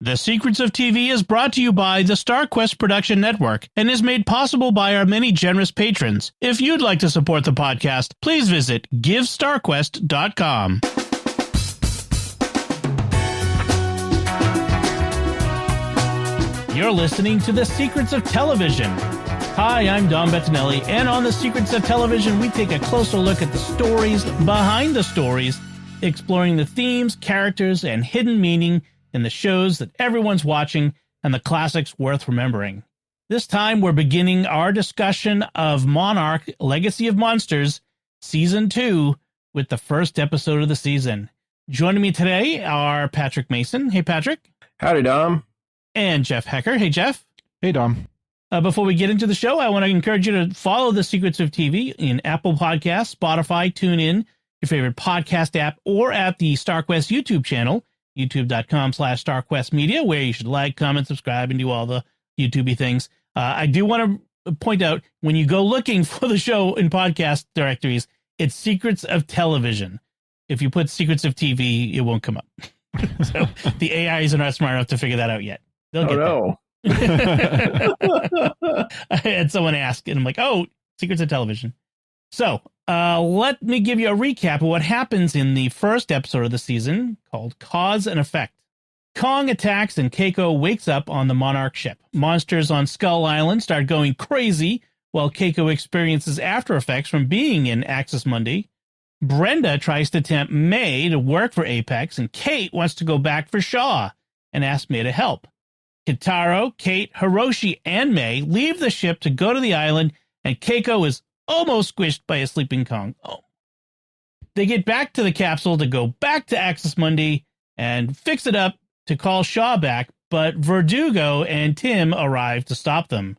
The Secrets of TV is brought to you by the StarQuest Production Network and is made possible by our many generous patrons. If you'd like to support the podcast, please visit GiveStarQuest.com. You're listening to The Secrets of Television. Hi, I'm Don Bettinelli, and on The Secrets of Television, we take a closer look at the stories behind the stories, exploring the themes, characters, and hidden meaning in the shows that everyone's watching and the classics worth remembering. This time, we're beginning our discussion of Monarch, Legacy of Monsters, Season 2, with the first episode of the season. Joining me today are Patrick Mason. Hey, Patrick. Howdy, Dom. And Jeff Haecker. Hey, Jeff. Hey, Dom. Before we get into the show, I want to encourage you to follow The Secrets of TV in Apple Podcasts, Spotify, TuneIn, your favorite podcast app, or at the StarQuest YouTube channel, youtube.com/StarQuestMedia, where you should like, comment, subscribe, and do all the YouTubey things. I do want to point out, when you go looking for the show in podcast directories, it's Secrets of Television. If you put Secrets of TV, it won't come up. So the AIs are not smart enough to figure that out yet. They'll get there. I had someone ask, and I'm like, oh, Secrets of Television. So let me give you a recap of what happens in the first episode of the season, called Cause and Effect. Kong attacks and Keiko wakes up on the Monarch ship. Monsters on Skull Island start going crazy, while Keiko experiences after effects from being in Axis Mundi. Brenda tries to tempt May to work for Apex, and Kate wants to go back for Shaw and asks May to help. Kitaro, Kate, Hiroshi, and May leave the ship to go to the island, and Keiko is almost squished by a sleeping Kong. Oh. They get back to the capsule to go back to Axis Mundi and fix it up to call Shaw back, but Verdugo and Tim arrive to stop them.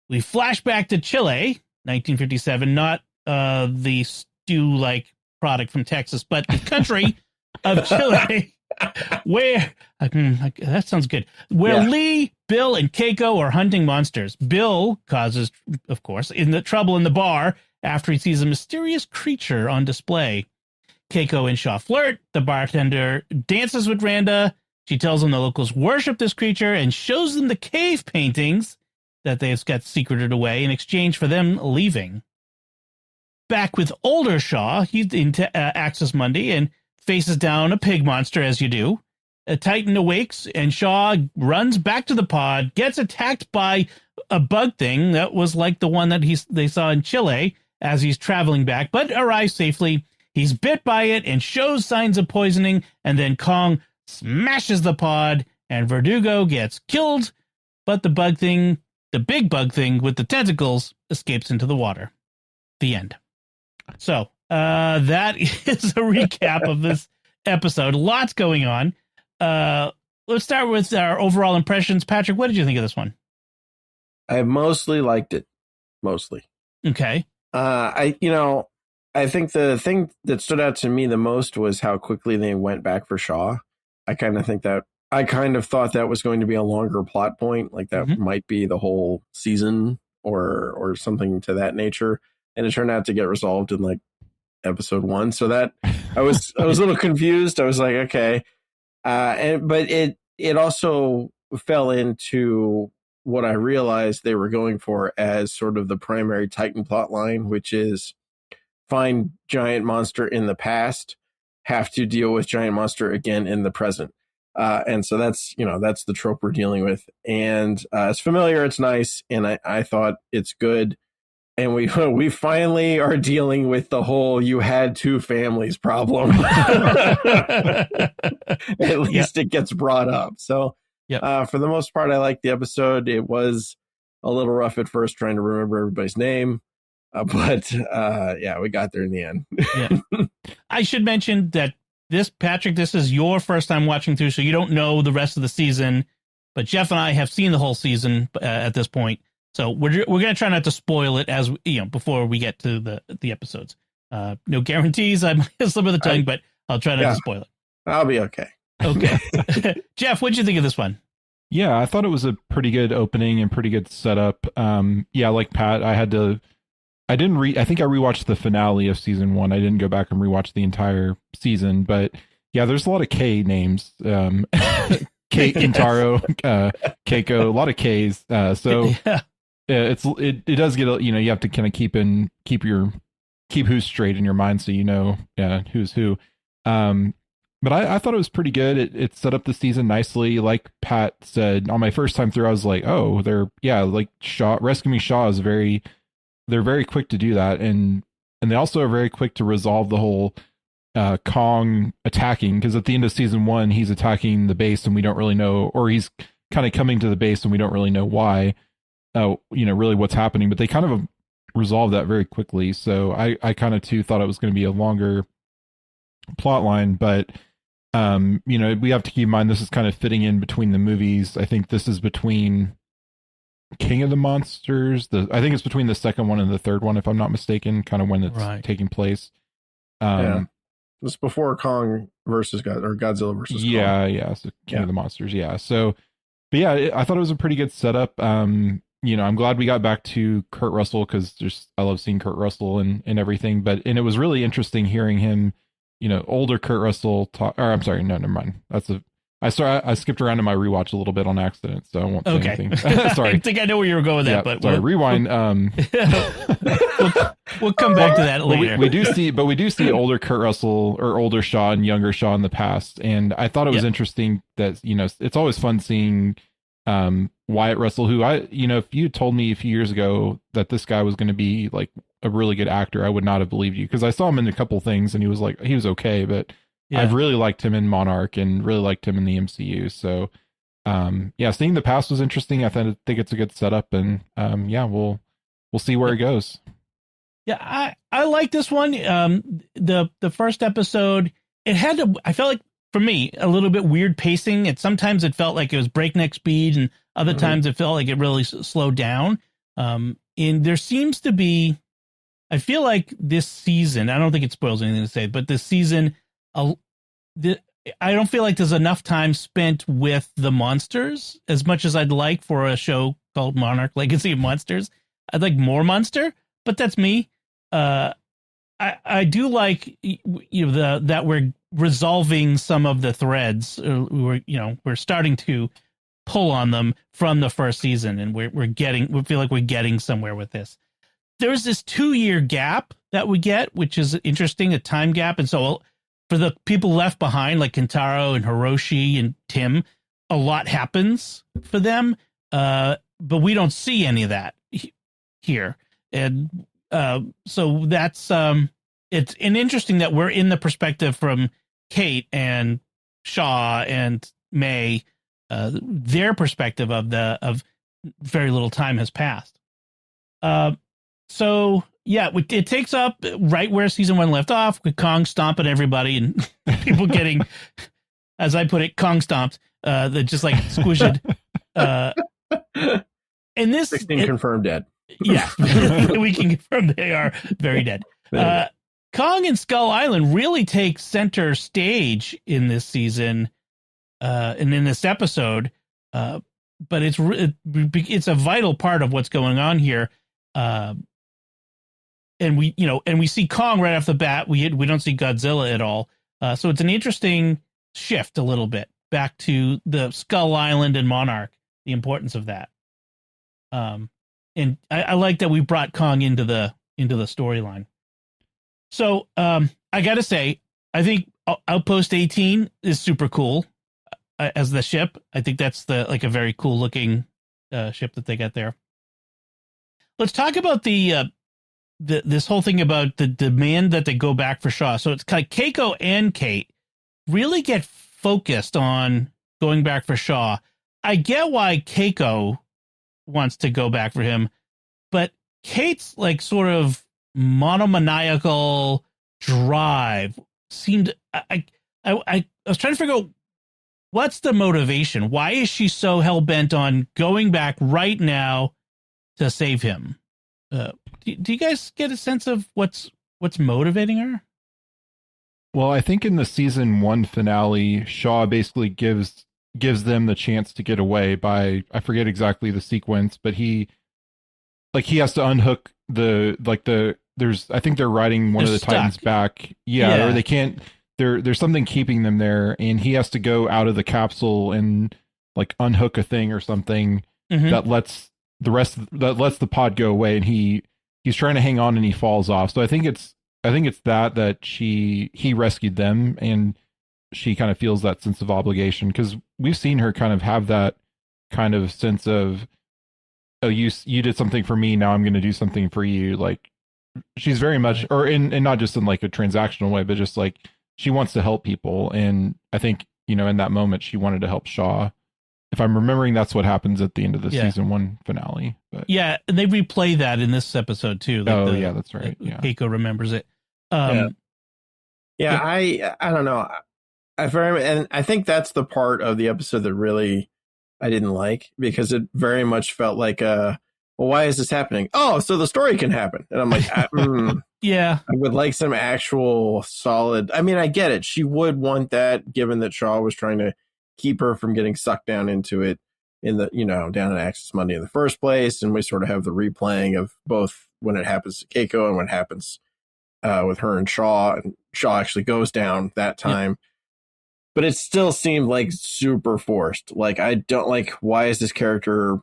We flash back to Chile, 1957, not the stew-like product from Texas, but the country of Chile, where that sounds good. Where Lee, Bill, and Keiko are hunting monsters. Bill causes, of course, trouble in the bar after he sees a mysterious creature on display. Keiko and Shaw flirt. The bartender dances with Randa. She tells them the locals worship this creature and shows them the cave paintings that they've got secreted away in exchange for them leaving. Back with older Shaw, he's into Axis Mundi and faces down a pig monster, as you do. A Titan awakes, and Shaw runs back to the pod, gets attacked by a bug thing that was like the one that they saw in Chile as he's traveling back, but arrives safely. He's bit by it and shows signs of poisoning, and then Kong smashes the pod, and Verdugo gets killed, but the big bug thing with the tentacles, escapes into the water. The end. So, that is a recap of this episode. Lots going on. Let's start with our overall impressions. Patrick, what did you think of this one? I mostly liked it. Mostly. Okay. I think the thing that stood out to me the most was how quickly they went back for Shaw. I kind of thought that was going to be a longer plot point, like that might be the whole season or something to that nature. And it turned out to get resolved in like episode 1. So that I was a little confused. I was like, okay. But it also fell into what I realized they were going for as sort of the primary Titan plot line, which is find giant monster in the past, have to deal with giant monster again in the present. And so that's the trope we're dealing with. And it's familiar, it's nice, and I thought it's good. And we finally are dealing with the whole "you had two families" problem. At least it gets brought up. So for the most part, I liked the episode. It was a little rough at first trying to remember everybody's name. But we got there in the end. I should mention that Patrick, this is your first time watching through, so you don't know the rest of the season. But Jeff and I have seen the whole season at this point. So we're going to try not to spoil it before we get to the episodes. No guarantees. I might slip of the tongue, but I'll try not to spoil it. I'll be okay. Okay. Jeff, what'd you think of this one? Yeah, I thought it was a pretty good opening and pretty good setup. Like Pat, I think I rewatched the finale of season 1. I didn't go back and rewatch the entire season, but yeah, there's a lot of K names. Kintaro, Keiko, a lot of K's. So Yeah. it does get, you have to kind of keep who's straight in your mind, so who's who. But I thought it was pretty good. It set up the season nicely. Like Pat said, on my first time through, I was like, oh, like Shaw, rescuing Shaw is they're very quick to do that. And they also are very quick to resolve the whole Kong attacking, because at the end of season 1, he's attacking the base and we don't really know, or he's kind of coming to the base and we don't really know why, really what's happening. But they kind of resolved that very quickly. So I kind of too thought it was going to be a longer plot line, but we have to keep in mind this is kind of fitting in between the movies. I think this is between King of the Monsters. I think it's between the second one and the third one, if I'm not mistaken, kind of when it's taking place. Yeah. It's before Kong versus Godzilla versus Kong. Yeah. So King of the Monsters. Yeah. So, but yeah, I thought it was a pretty good setup. I'm glad we got back to Kurt Russell, because I love seeing Kurt Russell and everything. But it was really interesting hearing him, older Kurt Russell talk. Or I'm sorry, no, never mind. I skipped around in my rewatch a little bit on accident, so I won't say anything. Sorry. I think I know where you were going with that, but sorry, rewind. We'll come back to that later. We do see older Kurt Russell or older Shaw and younger Shaw in the past, and I thought it was interesting that it's always fun seeing Wyatt Russell, who if you told me a few years ago that this guy was going to be like a really good actor, I would not have believed you, because I saw him in a couple things and he was okay, but I've really liked him in Monarch and really liked him in the MCU. So seeing the past was interesting. I think it's a good setup, and we'll see where it goes. Yeah, I like this one. The first episode, I felt like, for me, a little bit weird pacing. Sometimes it felt like it was breakneck speed, and other times it felt like it really slowed down. And there seems to be, I feel like this season, I don't think it spoils anything to say, but this season, I don't feel like there's enough time spent with the monsters as much as I'd like for a show called Monarch Legacy of Monsters. I'd like more monster, but that's me. I do like that we're resolving some of the threads. We're starting to pull on them from the first season, and we feel like we're getting somewhere with this. There's this 2-year gap that we get, which is interesting, a time gap, and so for the people left behind, like Kentaro and Hiroshi and Tim, a lot happens for them, but we don't see any of that here, and so that's it's interesting that we're in the perspective from Kate and Shaw and May, their perspective of very little time has passed. So yeah, it takes up right where season 1 left off, with Kong stomping everybody and people getting, as I put it, Kong stomped. They're just like squished. And this 16 confirmed dead. Yeah, we can confirm they are very dead. Kong and Skull Island really take center stage in this season, and in this episode. But it's a vital part of what's going on here. And we see Kong right off the bat. We don't see Godzilla at all. So it's an interesting shift a little bit back to the Skull Island and Monarch, the importance of that. And I like that we brought Kong into the storyline. So I got to say, I think Outpost 18 is super cool as the ship. I think that's a very cool looking ship that they got there. Let's talk about this whole thing about the demand that they go back for Shaw. So it's kind of Keiko and Kate really get focused on going back for Shaw. I get why Keiko wants to go back for him, but Kate's sort of monomaniacal drive seemed, I was trying to figure out what's the motivation. Why is she so hell-bent on going back right now to save him? Do you guys get a sense of what's motivating her? Well, I think in the season 1 finale, Shaw basically gives them the chance to get away by, I forget exactly the sequence, but he has to unhook I think they're riding one of the Titans back. Yeah, or they can't, there's something keeping them there, and he has to go out of the capsule and like unhook a thing or something Mhm. that lets the pod go away, and he's trying to hang on and he falls off. So I think it's that he rescued them, and she kind of feels that sense of obligation, because we've seen her kind of have that kind of sense of, oh, you did something for me, now I'm going to do something for you. Like, she's very much, or in not just in like a transactional way, but just like she wants to help people. And I think, in that moment she wanted to help Shaw. If I'm remembering, that's what happens at the end of the season 1 finale. But yeah, and they replay that in this episode too. Like that's right. Yeah, Keiko remembers it. I don't know. And I think that's the part of the episode that really I didn't like, because it very much felt like, well, why is this happening? Oh, so the story can happen. And I'm like, yeah, I would like some actual solid. I mean, I get it. She would want that, given that Shaw was trying to keep her from getting sucked down into it in the, down at Access Monday in the first place. And we sort of have the replaying of both when it happens to Keiko and when it happens with her and Shaw actually goes down that time. Yep. But it still seemed like super forced. Like, I don't like, why is this character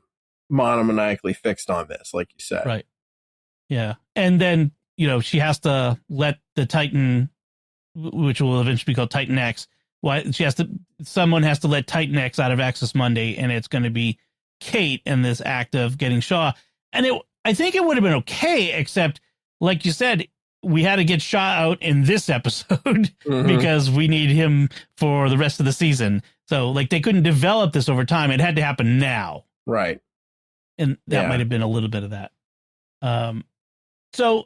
monomaniacally fixed on this, like you said? Right. Yeah. And then, she has to let the Titan, which will eventually be called Titan X, someone has to let Titan X out of Access Monday, and it's going to be Kate in this act of getting Shaw. And I think it would have been okay, except, like you said, we had to get Shaw out in this episode because we need him for the rest of the season. So, like, they couldn't develop this over time. It had to happen now. Right. And that might have been a little bit of that. So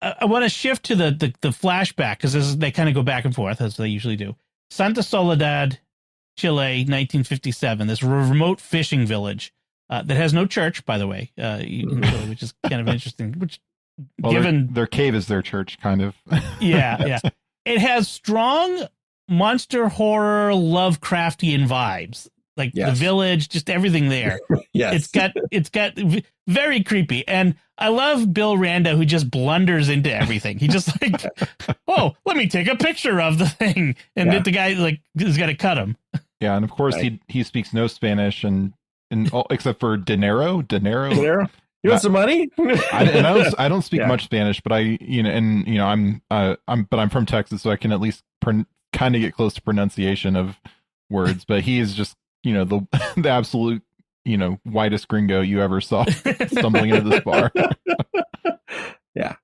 I want to shift to the flashback, because they kind of go back and forth, as they usually do. Santa Soledad, Chile, 1957, this remote fishing village that has no church, by the way, in Chile, which is kind of interesting. Given their cave is their church, kind of. Yeah. It has strong monster horror Lovecraftian vibes. Like the village, just everything there. Yes. It's got very creepy. And I love Bill Randa, who just blunders into everything. He just like, oh, let me take a picture of the thing. And the guy has got to cut him. Yeah. And of course he speaks no Spanish and except for dinero. You want some money? I don't speak much Spanish, but I'm from Texas, so I can at least kind of get close to pronunciation of words. But he is just, the absolute, whitest gringo you ever saw stumbling into this bar. Yeah.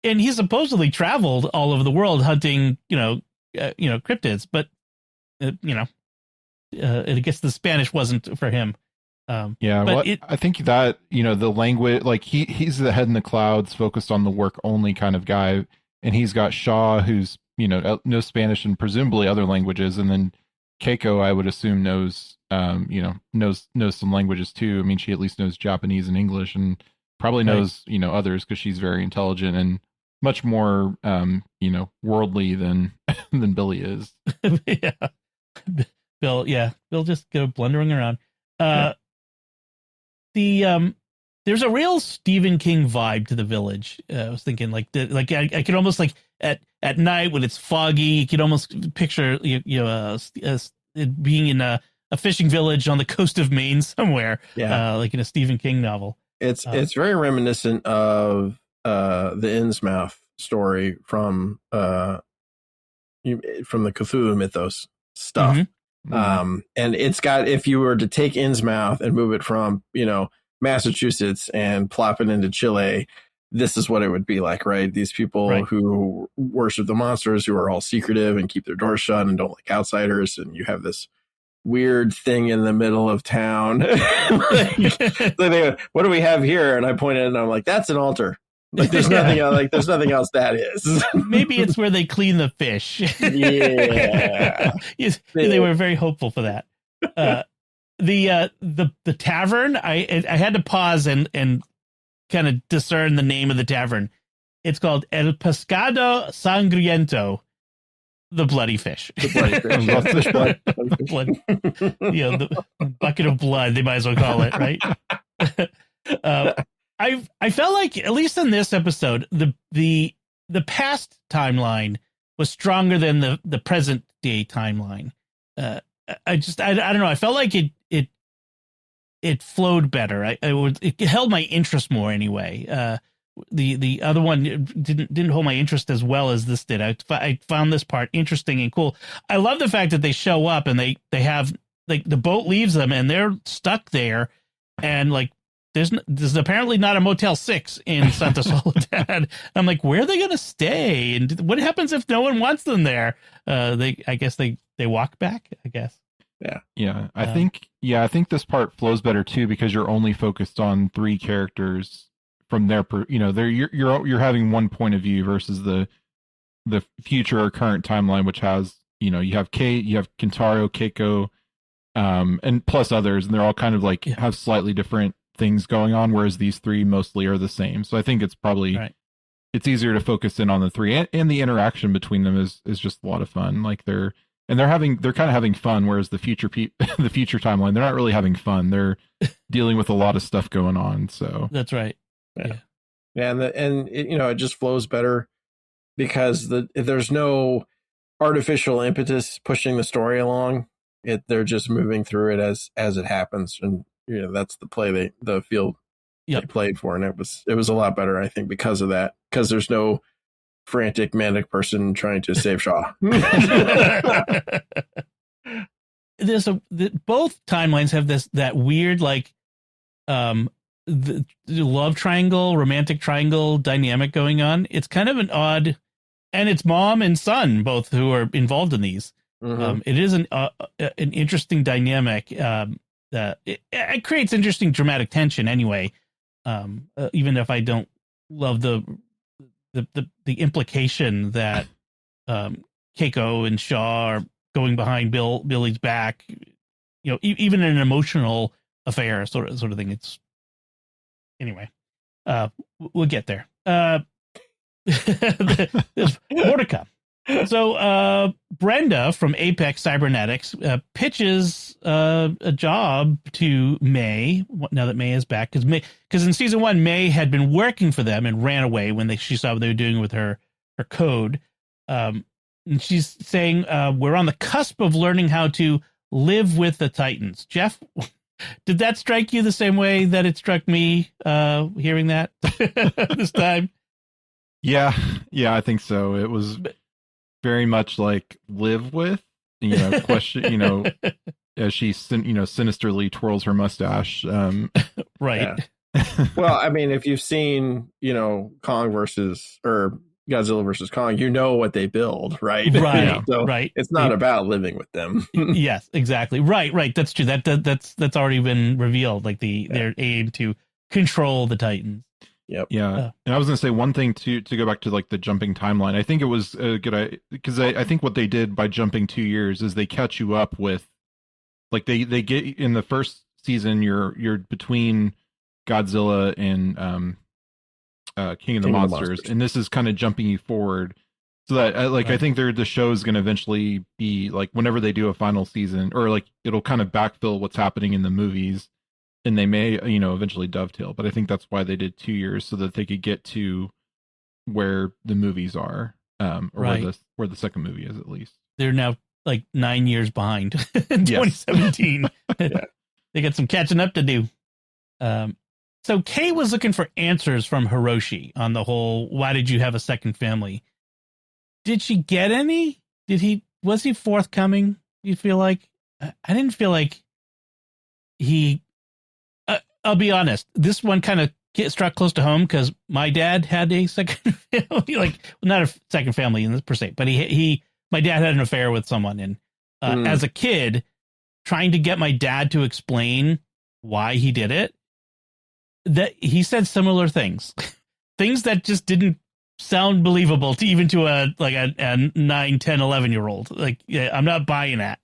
And he supposedly traveled all over the world hunting, cryptids, but I guess the Spanish wasn't for him. I think that, the language, like he's the head in the clouds, focused on the work only kind of guy. And he's got Shaw, who's, knows Spanish and presumably other languages. And then Keiko, I would assume, knows some languages too. I mean, she at least knows Japanese and English, and probably knows, others, because she's very intelligent and much more, worldly than Billy is. Bill just go blundering around. There's a real Stephen King vibe to the village. I was thinking I could almost, like, at night when it's foggy, you could almost picture it being in a fishing village on the coast of Maine somewhere, like in a Stephen King novel. It's very reminiscent of the Innsmouth story from the Cthulhu mythos stuff. Mm-hmm. And it's got, if you were to take Innsmouth and move it from, Massachusetts and plop it into Chile, this is what it would be like, right? These people who worship the monsters, who are all secretive and keep their doors shut and don't like outsiders. And you have this weird thing in the middle of town. What do we have here? And I pointed and I'm like, that's an altar. Like, there's nothing else, there's nothing else that is. Maybe it's where they clean the fish. Yeah. They were very hopeful for that. The tavern, I had to pause and kind of discern the name of the tavern. It's called El Pescado Sangriento, the bloody fish. The bloody fish. The bucket of blood, they might as well call it, right? I felt like, at least in this episode, the past timeline was stronger than the present day timeline. I don't know. I felt like it flowed better. It held my interest more anyway. The other one didn't hold my interest as well as this did. I found this part interesting and cool. I love the fact that they show up and they have, like, the boat leaves them and they're stuck there, and like there's apparently not a Motel 6 in Santa Soledad. I'm like, where are they going to stay? And what happens if no one wants them there? I guess they walk back, I guess. Yeah. I think this part flows better too, because you're only focused on 3 characters from their, you're having one point of view versus the future or current timeline, which has, you have Kate, you have Kentaro, Keiko, and plus others, and they're all kind of like have slightly different things going on, whereas these 3 mostly are the same. So I think it's probably it's easier to focus in on the 3, and the interaction between them is just a lot of fun. Like they're kind of having fun, whereas the future the future timeline, they're not really having fun. They're dealing with a lot of stuff going on. So that's right. Yeah, and it just flows better because there's no artificial impetus pushing the story along. They're just moving through it as it happens, and that's the field they played for, and it was a lot better, I think, because of that. Because there's no frantic manic person trying to save Shaw. Both timelines have that weird, like, the love triangle, romantic triangle dynamic going on. It's kind of an odd, and it's mom and son both who are involved in these. Mm-hmm. It is an interesting dynamic. It creates interesting dramatic tension anyway. Even if I don't love the implication that Keiko and Shaw are going behind Billy's back, even in an emotional affair sort of thing. It's anyway. We'll get there. There's more to come. So Brenda from Apex Cybernetics pitches a job to May, now that May is back, because in season 1 May had been working for them and ran away when she saw what they were doing with her code. And she's saying we're on the cusp of learning how to live with the Titans. Jeff, did that strike you the same way that it struck me hearing that this time? Yeah, I think so. It was very much like live with, question, as she, sinisterly twirls her mustache. Right. Yeah. Well, I mean, if you've seen, Kong or Godzilla versus Kong, what they build, right? Right. So right. It's not about living with them. Yes, exactly. Right. That's true. That's already been revealed. Like their aim to control the Titans. Yep. Yeah. And I was going to say one thing to go back to like the jumping timeline. I think it was a good idea because I think what they did by jumping 2 years is they catch you up with, like they get in the first season, you're between Godzilla and King of the Monsters, and this is kind of jumping you forward. So that I think the show is going to eventually be like, whenever they do a final season, or like it'll kind of backfill what's happening in the movies. And they may, eventually dovetail, but I think that's why they did 2 years, so that they could get to where the movies are, or where the second movie is, at least. They're now like 9 years behind in 2017. They got some catching up to do. So Kay was looking for answers from Hiroshi on the whole, why did you have a second family? Did she get any? Was he forthcoming? Do you feel like? I didn't feel like he... I'll be honest. This one kind of struck close to home because my dad had a second family, like not a second family in this per se, but my dad had an affair with someone, and as a kid, trying to get my dad to explain why he did it, that he said similar things, things that just didn't sound believable to a 9, 10, 11-year-old. Like, yeah, I'm not buying that.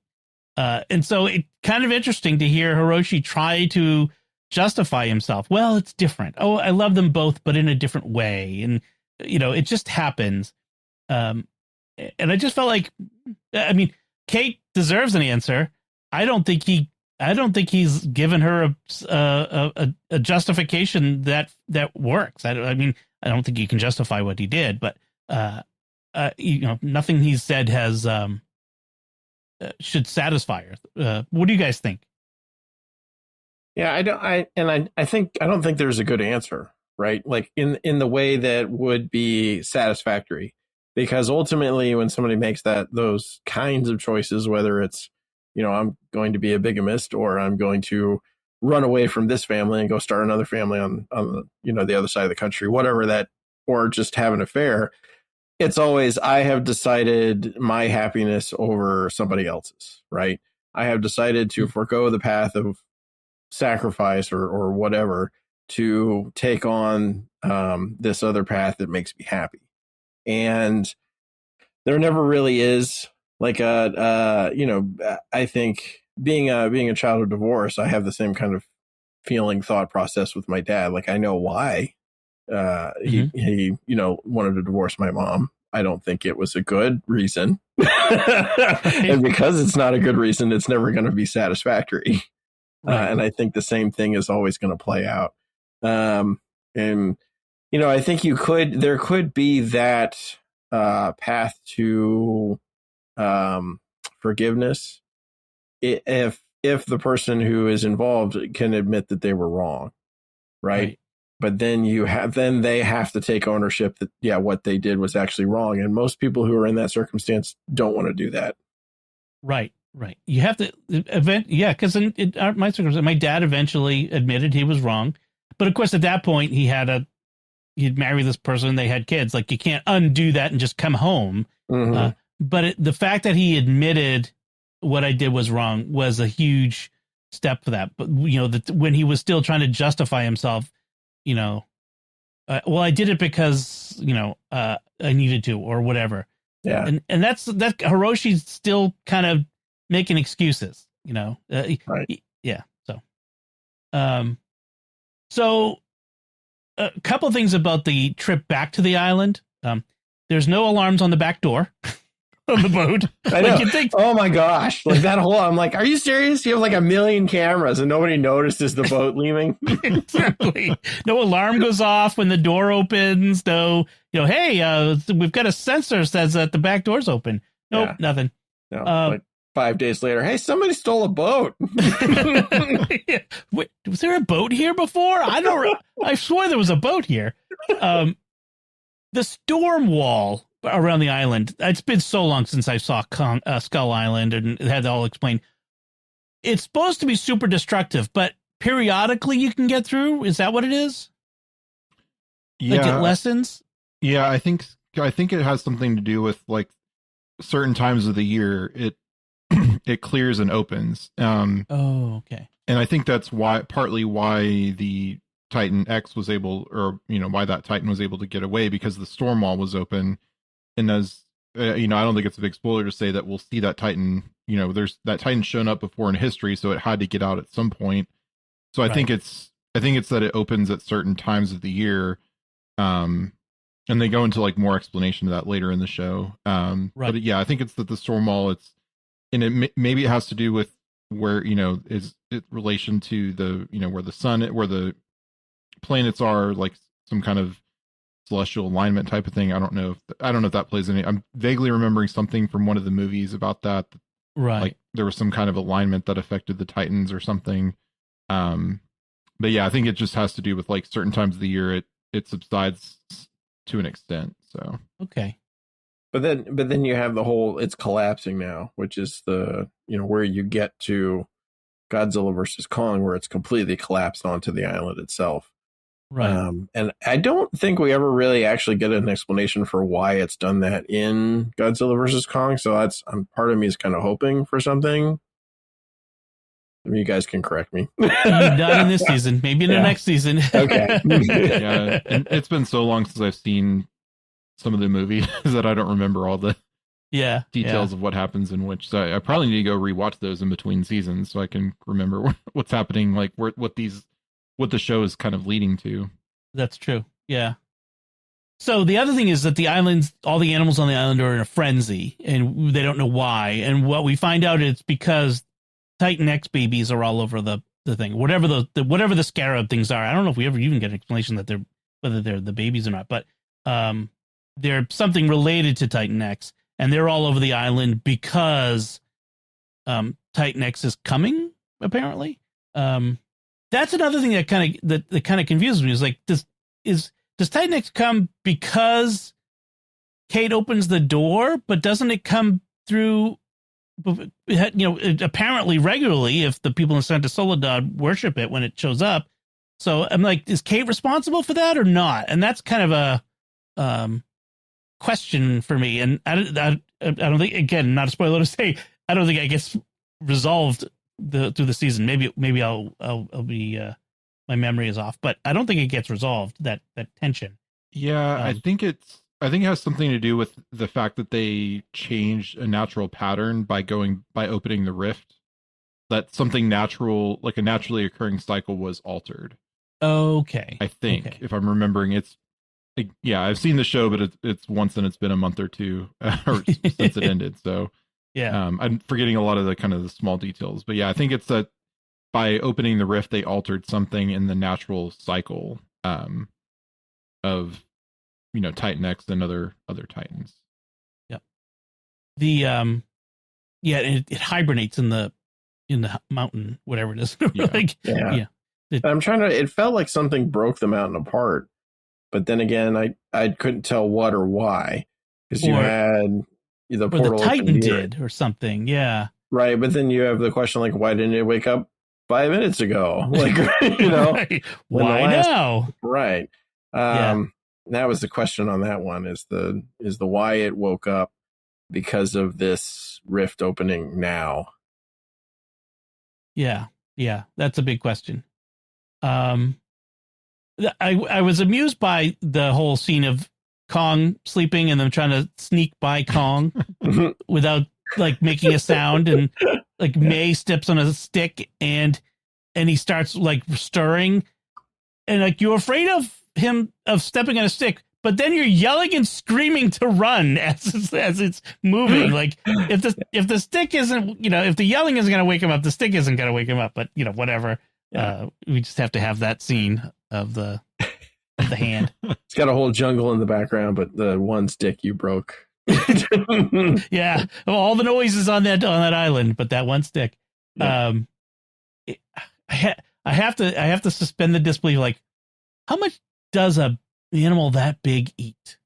And so it kind of interesting to hear Hiroshi try to justify himself. Well, it's different. Oh, I love them both, but in a different way. And, it just happens. And I just felt like, I mean, Kate deserves an answer. I don't think he's given her a justification that works. I don't think you can justify what he did, but nothing he's said has should satisfy her. What do you guys think? Yeah, I don't think there's a good answer, right? Like in the way that would be satisfactory, because ultimately when somebody makes those kinds of choices, whether it's, I'm going to be a bigamist or I'm going to run away from this family and go start another family on the other side of the country, whatever that, or just have an affair, it's always, I have decided my happiness over somebody else's, right? I have decided to forego the path of sacrifice or whatever to take on this other path that makes me happy. And there never really is like I think being a child of divorce, I have the same kind of thought process with my dad. Like, I know why he wanted to divorce my mom. I don't think it was a good reason. And because it's not a good reason, it's never going to be satisfactory. Right. And I think the same thing is always going to play out. And, I think there could be that path to forgiveness if the person who is involved can admit that they were wrong. Right. But then they have to take ownership that, what they did was actually wrong. And most people who are in that circumstance don't want to do that. Right. Right. You have to because in my circumstance, my dad eventually admitted he was wrong. But of course, at that point, he'd married this person. They had kids. Like, you can't undo that and just come home. Mm-hmm. But the fact that he admitted what I did was wrong was a huge step for that. But, when he was still trying to justify himself, well, I did it because, I needed to or whatever. Yeah. And that's Hiroshi's still kind of making excuses, right. Yeah. So a couple of things about the trip back to the island. There's no alarms on the back door on the boat. I know. Oh my gosh. Like that whole, I'm like, are you serious? You have like 1 million cameras and nobody notices the boat leaving. Exactly. No alarm goes off when the door opens. No, hey, we've got a sensor that says that the back door's open. Nope, nothing. No, like 5 days later, hey, somebody stole a boat. Yeah. Wait, was there a boat here before? I swore there was a boat here. The storm wall around the island. It's been so long since I saw Skull Island and had it all explained. It's supposed to be super destructive, but periodically you can get through. Is that what it is? Yeah. Like it lessens? Yeah, I think it has something to do with like certain times of the year it clears and opens. Okay. And I think that's partly why the Titan X was able, or why that Titan was able to get away, because the storm wall was open. And as I don't think it's a big spoiler to say that we'll see that Titan. There's that Titan shown up before in history, so it had to get out at some point. So I think it's that it opens at certain times of the year. And they go into like more explanation of that later in the show. But yeah, I think it's that the storm wall, maybe it has to do with where, is it relation to the, where the sun, where the planets are, like some kind of celestial alignment type of thing. I don't know if that plays any. I'm vaguely remembering something from one of the movies about that. Right. Like there was some kind of alignment that affected the Titans or something. But yeah, I think it just has to do with like certain times of the year it subsides to an extent. So okay. But then you have the whole, it's collapsing now, which is the, where you get to Godzilla versus Kong, where it's completely collapsed onto the island itself. Right. And I don't think we ever really actually get an explanation for why it's done that in Godzilla versus Kong. So part of me is kind of hoping for something. I mean, you guys can correct me. Not in this season, maybe in the next season. Okay. Yeah, and it's been so long since I've seen some of the movies that I don't remember all the details of what happens in which. So I probably need to go rewatch those in between seasons so I can remember what's happening, like what the show is kind of leading to. That's true. Yeah. So the other thing is that all the animals on the island are in a frenzy, and they don't know why. And what we find out is because Titan X babies are all over the thing, whatever the scarab things are. I don't know if we ever even get an explanation that whether they're the babies or not, but they're something related to Titan X, and they're all over the island because Titan X is coming, apparently. That's another thing that kind of confuses me. Is like, does Titan X come because Kate opens the door, but doesn't it come through, apparently regularly if the people in Santa Soledad worship it when it shows up? So I'm like, is Kate responsible for that or not? And that's kind of a question for me. And I don't think, again, not a spoiler to say, I don't think it gets resolved through the season. Maybe I'll be my memory is off, but I don't think it gets resolved, that tension. Yeah, I think it has something to do with the fact that they changed a natural pattern by opening the rift. That something natural, like a naturally occurring cycle, was altered. Okay. I think, if I'm remembering, it's I've seen the show, but it's once and it's been a month or two since it ended. So yeah, I'm forgetting a lot of the kind of the small details, but yeah, I think it's that by opening the rift, they altered something in the natural cycle of Titan X and other Titans. Yep. The it hibernates in the mountain, whatever it is. It felt like something broke the mountain apart, but then again, I couldn't tell what or why, because you had the portal, the Titan did or something. Yeah. Right. But then you have the question, like, why didn't it wake up 5 minutes ago? Like, right. Why now? Right. That was the question on that one, is the why it woke up because of this rift opening now. Yeah. That's a big question. I was amused by the whole scene of Kong sleeping and them trying to sneak by Kong without like making a sound, and like May steps on a stick and he starts like stirring, and like you're afraid of him stepping on a stick, but then you're yelling and screaming to run as it's moving. Like if the stick isn't, if the yelling isn't going to wake him up, the stick isn't going to wake him up. But whatever. Yeah. We just have to have that scene of the hand. It's got a whole jungle in the background, but the one stick you broke. Yeah, all the noises on that island, but that one stick. Yeah. I have to suspend the disbelief. Like, how much does an animal that big eat?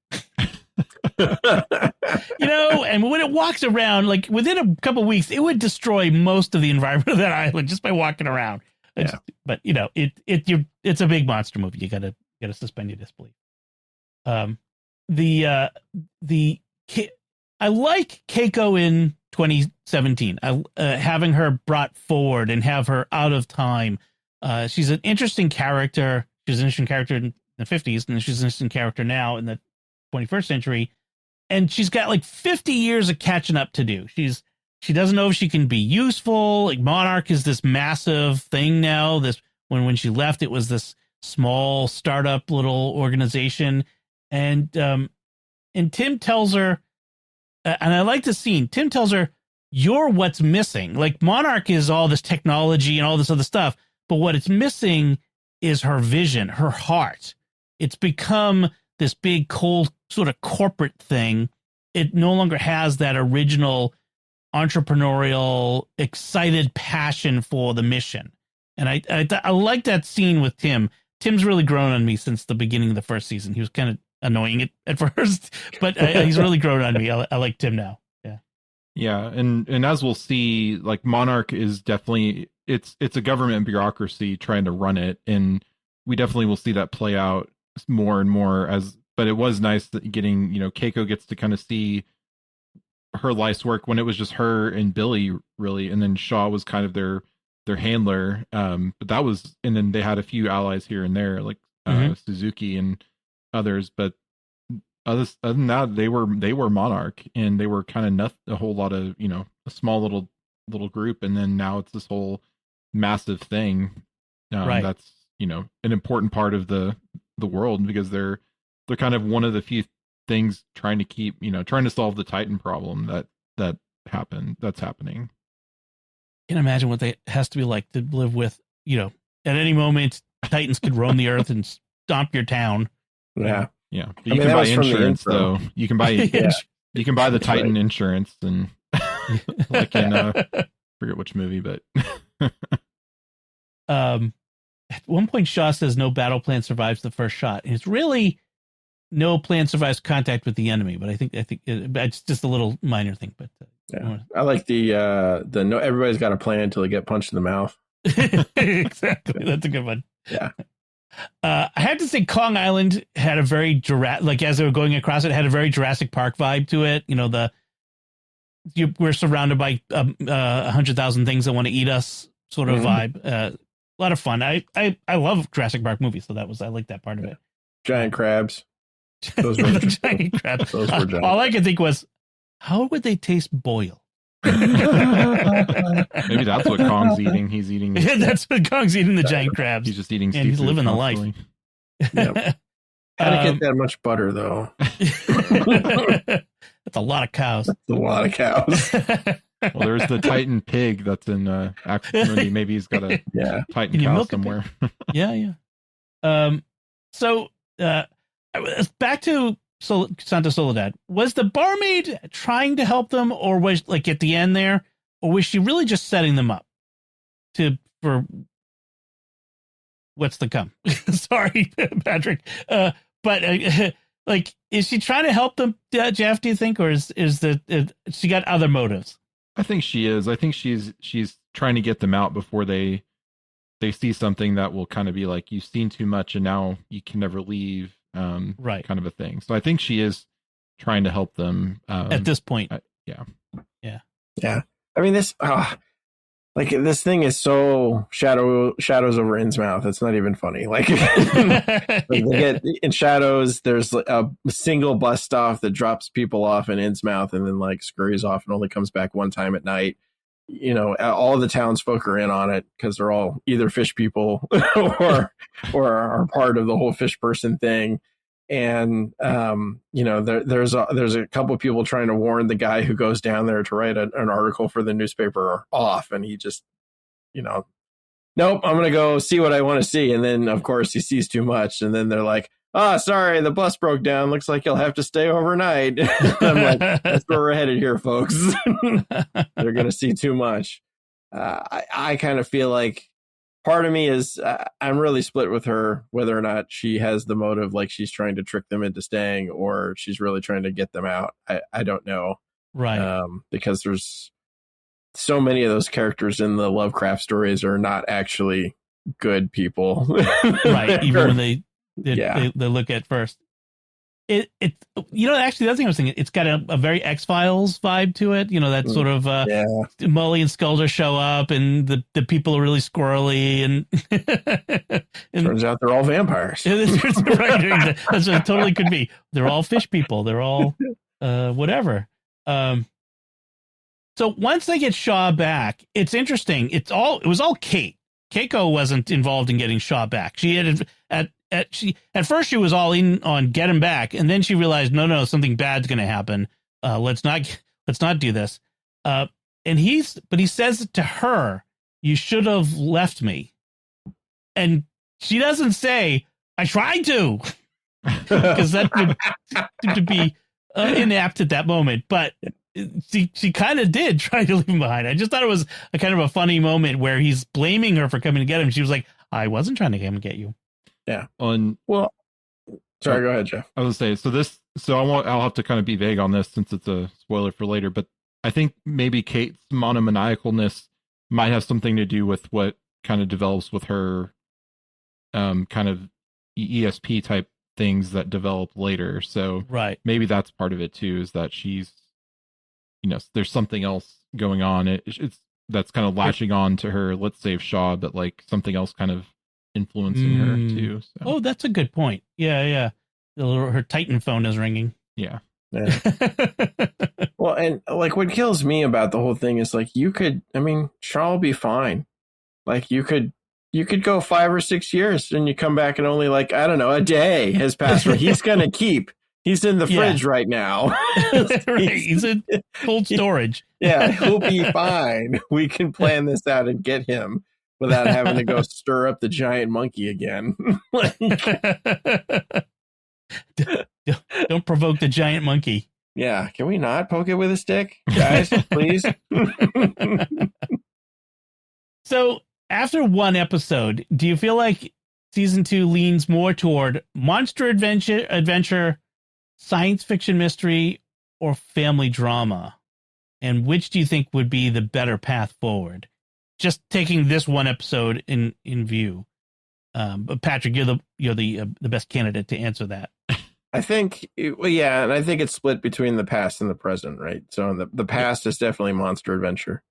And when it walks around, like within a couple of weeks, it would destroy most of the environment of that island just by walking around. Yeah. But it's a big monster movie. You gotta suspend your disbelief. I like Keiko in 2017. Having her brought forward and have her out of time. She's an interesting character. She was an interesting character in the 50s, and she's an interesting character now in the 21st century. And she's got like 50 years of catching up to do. She doesn't know if she can be useful. Like Monarch is this massive thing now. When she left, it was this small startup little organization. And Tim tells her, and I like the scene, Tim tells her, you're what's missing. Like Monarch is all this technology and all this other stuff, but what it's missing is her vision, her heart. It's become this big, cold, sort of corporate thing. It no longer has that original entrepreneurial, excited passion for the mission. And I like that scene with Tim. Tim's really grown on me since the beginning of the first season. He was kind of annoying at first, but he's really grown on me. I like Tim now. Yeah, and as we'll see, like Monarch is definitely it's a government bureaucracy trying to run it, and we definitely will see that play out more and more but it was nice that getting, Keiko gets to kind of see her life's work when it was just her and Billy really, and then Shaw was kind of their handler. But that was, and then they had a few allies here and there, like Suzuki and others, but other than that, they were Monarch, and they were kind of a whole lot of, a small little group. And then now it's this whole massive thing. Right. That's, an important part of the world, because they're kind of one of the few things trying to solve the Titan problem that's happening. Can't imagine what it has to be like to live with, at any moment, Titans could roam the earth and stomp your town. Yeah. Yeah. But you can buy insurance though. You can buy, you can buy the Titan insurance, and like in forget which movie, but At one point, Shaw says no battle plan survives the first shot. And it's really no plan survives contact with the enemy. But I think it's just a little minor thing. But yeah. I like the no. Everybody's got a plan until they get punched in the mouth. Exactly, that's a good one. Yeah. I have to say, Kong Island had a very as they were going across it, had a very Jurassic Park vibe to it. You know, we're surrounded by 100,000 things that want to eat us sort of vibe. A lot of fun. I love Jurassic Park movies, so I like that part of it. Giant crabs. Those were giant crabs. Those were giant. All I could think was, how would they taste boiled? Maybe that's what Kong's eating. He's eating. That's what Kong's eating, the giant crabs. He's just eating. And he's living the life. Yep. How to get that much butter, though? That's a lot of cows. That's a lot of cows. Well, there's the Titan pig that's in Aquamarine. Maybe he's got a Titan cow somewhere. Yeah. So back to Santa Soledad. Was the barmaid trying to help them, or was at the end there, or was she really just setting them up for what's to come? Sorry, Patrick. But is she trying to help them, Jeff? Do you think, or is she got other motives? I think she is. I think she's trying to get them out before they see something that will kind of be like, you've seen too much and now you can never leave. Right. Kind of a thing. So I think she is trying to help them at this point. Yeah. I mean, this thing is so shadows over Innsmouth. It's not even funny. They get in Shadows. There's a single bus stop that drops people off in Innsmouth and then scurries off and only comes back one time at night. You know, all the townsfolk are in on it because they're all either fish people or are part of the whole fish person thing. And there's a couple of people trying to warn the guy who goes down there to write an article for the newspaper off, and he just, nope, I'm gonna go see what I want to see. And then of course he sees too much, and then they're like, sorry, the bus broke down, looks like you'll have to stay overnight. I'm like, that's where we're headed here, folks. They're gonna see too much. I kind of feel like part of me is I'm really split with her whether or not she has the motive, she's trying to trick them into staying, or she's really trying to get them out. I don't know. Right. Because there's so many of those characters in the Lovecraft stories are not actually good people. Right. Even when they look at first. Actually the other thing I was thinking, it's got a very X-Files vibe to it. That sort of Mully and Sculder show up and the people are really squirrely and turns out they're all vampires. Right. That's what it totally could be. They're all fish people. They're all whatever. So once they get Shaw back, it's interesting. It was all Kate. Keiko wasn't involved in getting Shaw back. She had at first she was all in on get him back, and then she realized no, something bad's going to happen. Let's not do this. But he says to her, "You should have left me," and she doesn't say, "I tried to," because that would seem to be inapt at that moment. But she kind of did try to leave him behind. I just thought it was a kind of a funny moment where he's blaming her for coming to get him. She was like, "I wasn't trying to come and get you." Yeah. Sorry, go ahead, Jeff. I was going to say, I'll have to kind of be vague on this since it's a spoiler for later, but I think maybe Kate's monomaniacalness might have something to do with what kind of develops with her kind of ESP type things that develop later. So right. Maybe that's part of it too, is that she's, there's something else going on. It's that's kind of latching on to her, let's save Shaw, but something else kind of influencing her too. So. Oh, that's a good point. Yeah. Her Titan phone is ringing. Yeah. Well, and what kills me about the whole thing is Shaw will be fine. You could go 5 or 6 years and you come back and only I don't know, a day has passed. He's gonna keep. He's in the fridge right now. Right. He's in cold storage. Yeah, he'll be fine. We can plan this out and get him without having to go stir up the giant monkey again. Don't provoke the giant monkey. Yeah, can we not poke it with a stick, guys? Please. So after one episode, do you feel like season 2 leans more toward monster adventure, science fiction mystery, or family drama? And which do you think would be the better path forward? Just taking this one episode in view. But Patrick, you're the best candidate to answer that. I think, and I think it's split between the past and the present, right? So the past is definitely monster adventure.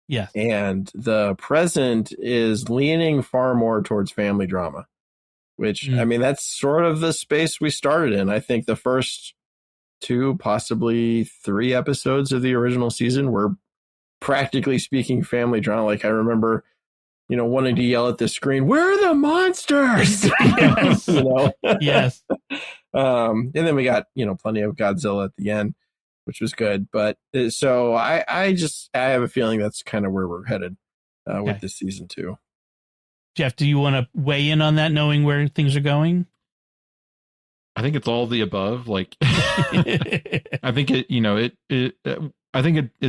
Yes. And the present is leaning far more towards family drama, which, I mean, that's sort of the space we started in. I think the first 2, possibly 3 episodes of the original season were, practically speaking, family drama. Like, I remember, wanting to yell at the screen, "Where are the monsters?" Yes. Yes. And then we got, plenty of Godzilla at the end, which was good. But so I have a feeling that's kind of where we're headed with this season 2. Jeff, do you want to weigh in on that, knowing where things are going? I think it's all the above. Like, I think it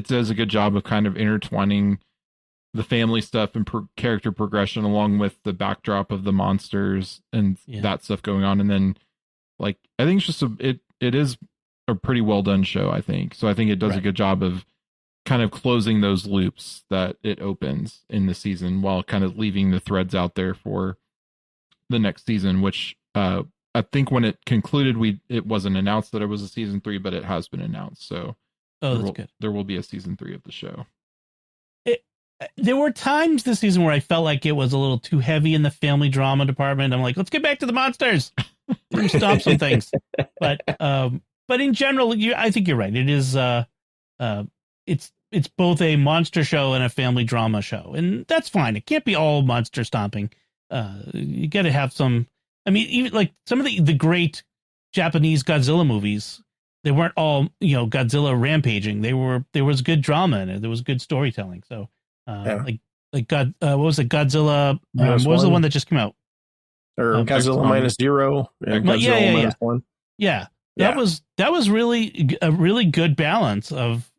does a good job of kind of intertwining the family stuff and character progression along with the backdrop of the monsters and that stuff going on. And then, like, I think it's just it is a pretty well done show, I think. So I think it does a good job of kind of closing those loops that it opens in the season while kind of leaving the threads out there for the next season, which I think when it concluded, it wasn't announced that it was a season 3, but it has been announced. So good. There will be a season 3 of the show. There were times this season where I felt like it was a little too heavy in the family drama department. I'm like, let's get back to the monsters. Stop some things. But in general, I think you're right. It is it's both a monster show and a family drama show, and that's fine. It can't be all monster stomping. You got to have some. I mean, even like some of the great Japanese Godzilla movies, they weren't all Godzilla rampaging. There was good drama in it. There was good storytelling. So what was it? Godzilla? What was the one that just came out? Or Godzilla Minus Zero? Godzilla Minus One. Yeah. That was really a really good balance of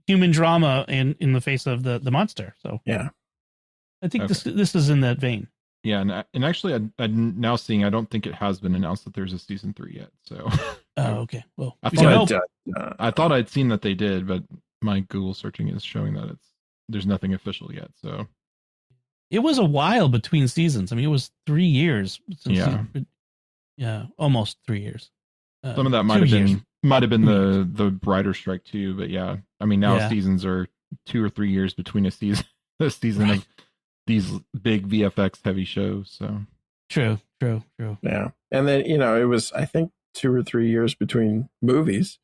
human drama in the face of the monster. So I think this is in that vein. Yeah, and actually, I'm now seeing. I don't think it has been announced that there's a season 3 yet. So. Okay. Well, I thought I'd seen that they did, but my Google searching is showing that there's nothing official yet. So. It was a while between seasons. I mean, it was 3 years. Almost 3 years. Some of that might have been the writer strike too, but yeah, I mean now seasons are 2 or 3 years between a season of these big VFX heavy shows. So true. Yeah, and then it was I think 2 or 3 years between movies,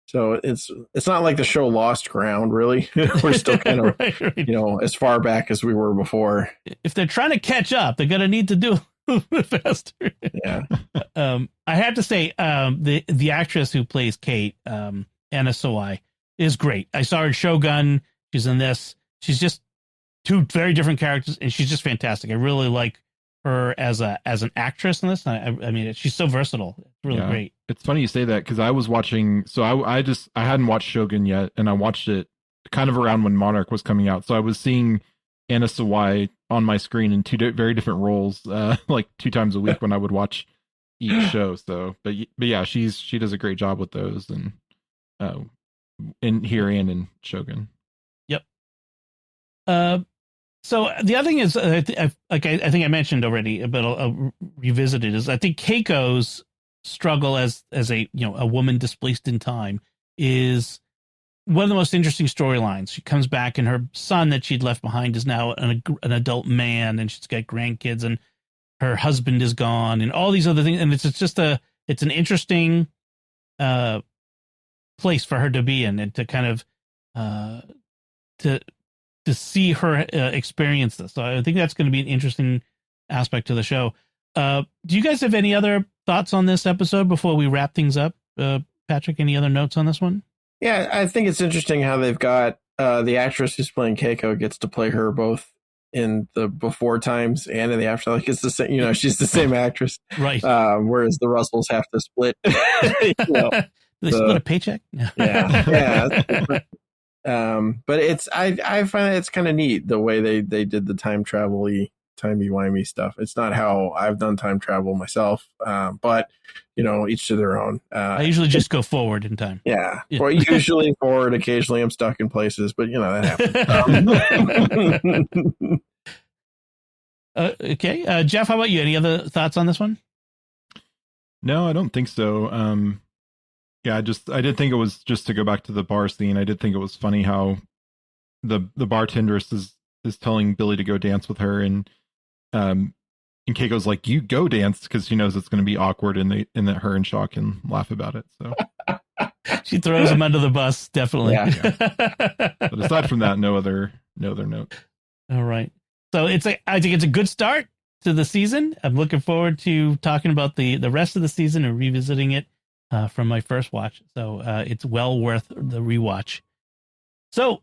so it's not like the show lost ground really. We're still kind of right. As far back as we were before. If they're trying to catch up, they're gonna need to do faster. Yeah. I have to say, the actress who plays Kate, Anna Sawai, is great. I saw her in Shogun. She's in this. She's just 2 very different characters, and she's just fantastic. I really like her as an actress in this. I mean, she's so versatile. It's really great. It's funny you say that because I was watching. So I hadn't watched Shogun yet, and I watched it kind of around when Monarch was coming out. So I was seeing Anna Sawai on my screen in 2 very different roles, like 2 times a week when I would watch each show. So, but yeah, she does a great job with those, and in here and in Shogun. Yep. So the other thing is, I think I mentioned already, but I'll revisit it. Is I think Keiko's struggle as a a woman displaced in time is one of the most interesting storylines. She comes back, and her son that she'd left behind is now an adult man, and she's got grandkids, and her husband is gone, and all these other things. And it's an interesting place for her to be in, and to kind of to see her experience this. So I think that's going to be an interesting aspect to the show. Do you guys have any other thoughts on this episode before we wrap things up? Patrick, any other notes on this one? Yeah, I think it's interesting how they've got the actress who's playing Keiko gets to play her both in the before times and in the after. Like it's the same, she's the same actress, right? Whereas the Russells have to split. They split a paycheck. Yeah. But I find it's kind of neat the way they did the time travel-y, timey-wimey stuff. It's not how I've done time travel myself, but each to their own. I usually just go forward in time. Yeah, or usually forward. Occasionally, I'm stuck in places, but that happens. Okay, Jeff, how about you? Any other thoughts on this one? No, I don't think so. I did think it was, just to go back to the bar scene, I did think it was funny how the bartendress is telling Billy to go dance with her, and Keiko's like, you go dance, because she knows it's going to be awkward, and that her and Shaw can laugh about it. So she throws him under the bus, definitely. Yeah. But aside from that, no other note. All right. So I think it's a good start to the season. I'm looking forward to talking about the rest of the season and revisiting it from my first watch. So it's well worth the rewatch. So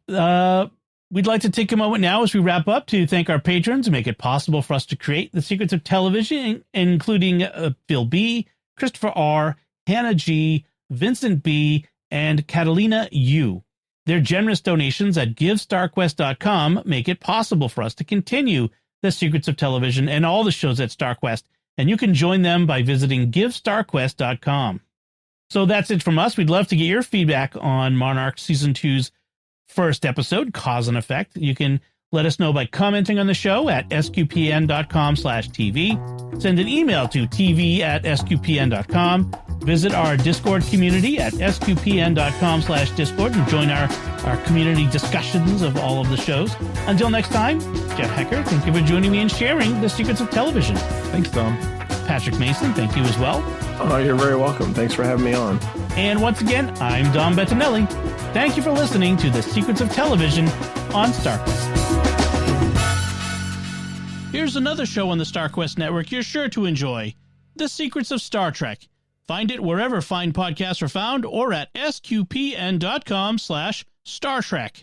we'd like to take a moment now as we wrap up to thank our patrons who make it possible for us to create The Secrets of Television, including Phil B., Christopher R., Hannah G., Vincent B., and Catalina U. Their generous donations at GiveStarQuest.com make it possible for us to continue The Secrets of Television and all the shows at StarQuest, and you can join them by visiting GiveStarQuest.com. So that's it from us. We'd love to get your feedback on Monarch Season 2's first episode, Cause and Effect. You can let us know by commenting on the show at sqpn.com/TV. Send an email to tv@sqpn.com. Visit our Discord community at sqpn.com/Discord and join our community discussions of all of the shows. Until next time, Jeff Haecker, thank you for joining me and sharing The Secrets of Television. Thanks, Tom. Patrick Mason, thank you as well. Oh, you're very welcome. Thanks for having me on. And once again, I'm Dom Bettinelli. Thank you for listening to The Secrets of Television on StarQuest. Here's another show on the StarQuest network you're sure to enjoy, The Secrets of Star Trek. Find it wherever fine podcasts are found or at sqpn.com/Star Trek.